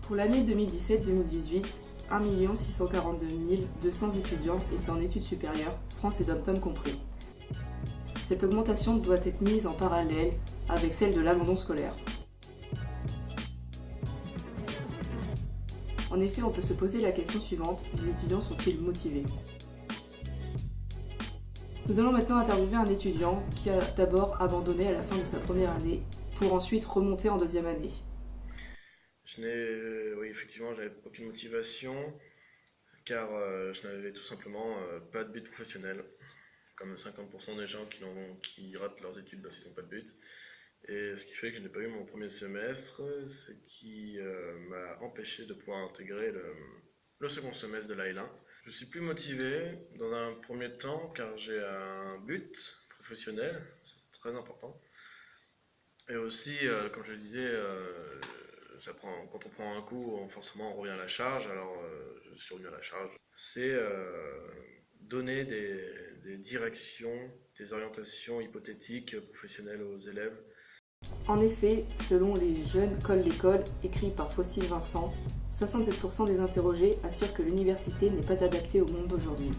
Pour l'année 2017-2018, 1 642 200 étudiants étaient en études supérieures, France et dom-tom compris. Cette augmentation doit être mise en parallèle avec celle de l'abandon scolaire. En effet, on peut se poser la question suivante, les étudiants sont-ils motivés? Nous allons maintenant interviewer un étudiant qui a d'abord abandonné à la fin de sa première année pour ensuite remonter en deuxième année. Oui, effectivement, j'avais aucune motivation car je n'avais tout simplement pas de but professionnel, comme 50% des gens qui ratent leurs études parce qu'ils n'ont pas de but. Et ce qui fait que je n'ai pas eu mon premier semestre, ce qui m'a empêché de pouvoir intégrer le second semestre de l'AL1. Je suis plus motivé dans un premier temps car j'ai un but professionnel, c'est très important. Et aussi, comme je le disais, quand on prend un coup, forcément on revient à la charge, alors je suis revenu à la charge. C'est donner des directions, des orientations hypothétiques professionnelles aux élèves. En effet, selon les jeunes Colle l'école, écrit par Faustine Vincent, 67% des interrogés assurent que l'université n'est pas adaptée au monde d'aujourd'hui.